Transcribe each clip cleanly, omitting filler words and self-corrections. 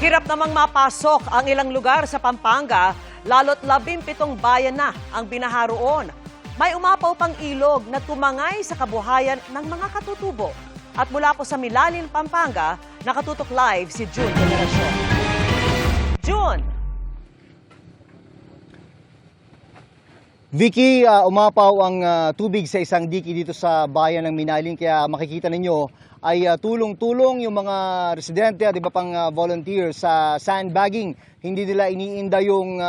Hirap namang mapasok ang ilang lugar sa Pampanga, lalo't 17 bayan na ang binaha roon. May umapaw pang ilog na tumangay sa kabuhayan ng mga katutubo. At mula po sa Milalin, Pampanga, nakatutok live si June Veneracion. June! Vicky, umapaw ang tubig sa isang diki dito sa bayan ng Minalin, kaya makikita ninyo ay tulong-tulong yung mga residente at iba pang volunteer sa sandbagging. Hindi nila iniinda yung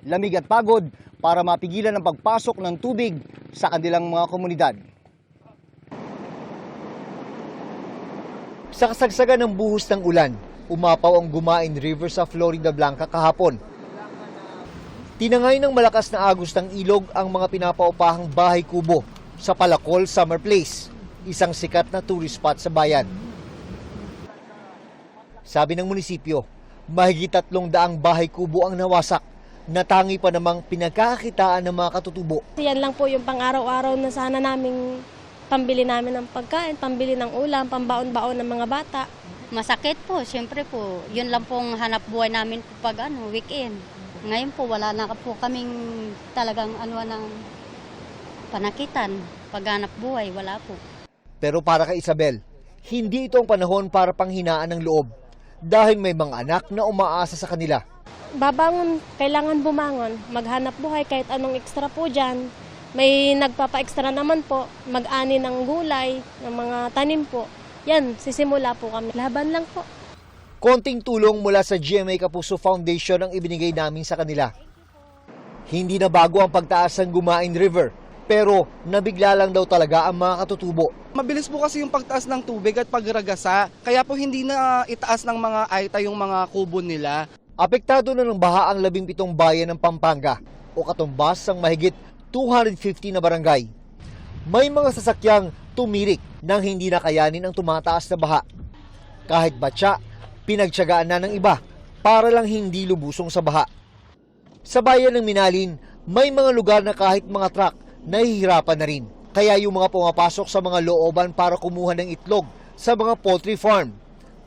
lamig at pagod para mapigilan ang pagpasok ng tubig sa kanilang mga komunidad. Sa kasagsagan ng buhos ng ulan, umapaw ang Gumain River sa Florida Blanca kahapon. Tinangay ng malakas na agos ng ilog ang mga pinapaupahang bahay kubo sa Palacol Summer Place, isang sikat na tourist spot sa bayan. Sabi ng munisipyo, mahigit 300 bahay kubo ang nawasak, na tangi pa namang pinagkakakitaan ng mga katutubo. Yan lang po yung pang-araw-araw na sana naming pambili namin ng pagkain, pambili ng ulam, pambaon-baon ng mga bata. Masakit po, siyempre po. Yun lang pong hanap buhay namin pag weekend. Ngayon po, wala na po kaming talagang ng panakitan. Paghanap buhay, wala po. Pero para kay Isabel, hindi ito ang panahon para panghinaan ng loob dahil may mga anak na umaasa sa kanila. Babangon, kailangan bumangon, maghanap buhay kahit anong extra po dyan. May nagpapa-extra naman po, mag-ani ng gulay, ng mga tanim po. Yan, sisimula po kami. Laban lang po. Konting tulong mula sa GMA Kapuso Foundation ang ibinigay namin sa kanila. Hindi na bago ang pagtaas ng Gumain River, pero nabigla lang daw talaga ang mga katutubo. Mabilis po kasi yung pagtaas ng tubig at pagragasa, kaya po hindi na itaas ng mga aita yung mga kubo nila. Apektado na ng baha ang 17 bayan ng Pampanga o katumbas ang mahigit 250 na barangay. May mga sasakyang tumirik nang hindi na kayanin ang tumataas na baha. Kahit batya, pinagtiyagaan na ng iba para lang hindi lubusong sa baha. Sa bayan ng Minalin, may mga lugar na kahit mga truck nahihirapan na rin. Kaya yung mga pumapasok sa mga looban para kumuha ng itlog sa mga poultry farm,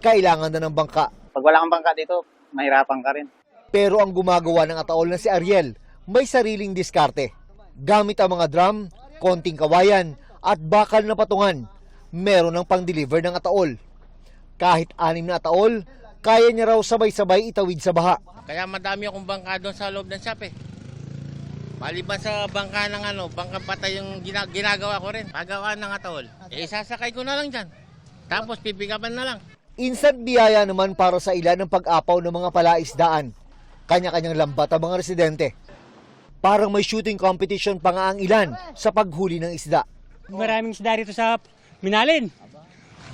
kailangan na ng bangka. Pag wala kang bangka dito, mahirapan ka rin. Pero ang gumagawa ng ataol na si Ariel, may sariling diskarte. Gamit ang mga drum, konting kawayan at bakal na patungan, meron ng pang-deliver ng ataol. Kahit 6 na ataol, kaya niya raw sabay-sabay itawid sa baha. Kaya madami akong bangka doon sa loob ng shop eh. Maliban sa bangka ng bangkang patay yung ginagawa ko rin. Pagawaan ng ataol. Isasakay ko na lang dyan. Tapos pipigapan na lang. Instant biyaya naman para sa ilan ng pag-apaw ng mga palaisdaan. Kanya-kanyang lambat ang mga residente. Parang may shooting competition pa nga ang ilan sa paghuli ng isda. Maraming isda rito sa Minalin.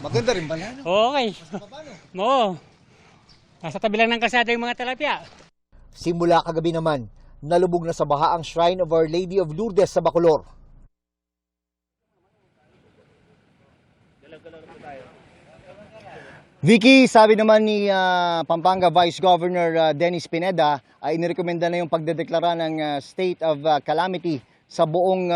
Maganda rin pala, no? Okay. Oo. Nasa tabi lang ng kalsada yung mga tilapia. Simula kagabi naman, nalubog na sa baha ang Shrine of Our Lady of Lourdes sa Bacolor. Vicky, sabi naman ni Pampanga Vice Governor Dennis Pineda ay inirekomenda na yung pagdedeklara ng state of calamity sa buong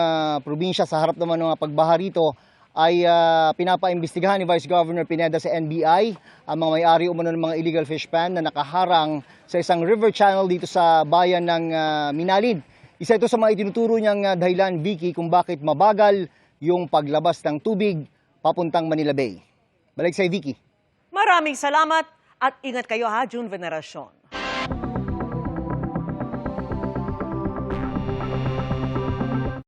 probinsya sa harap naman ng mga pagbaha rito. Ay pinapaimbestigahan ni Vice Governor Pineda sa NBI ang mga may-ari umano ng mga illegal fish pan na nakaharang sa isang river channel dito sa bayan ng Minalin. Isa ito sa mga itinuturo niyang dahilan, Vicky, kung bakit mabagal yung paglabas ng tubig papuntang Manila Bay. Balik sa Vicky. Maraming salamat at ingat kayo ha, June Veneracion.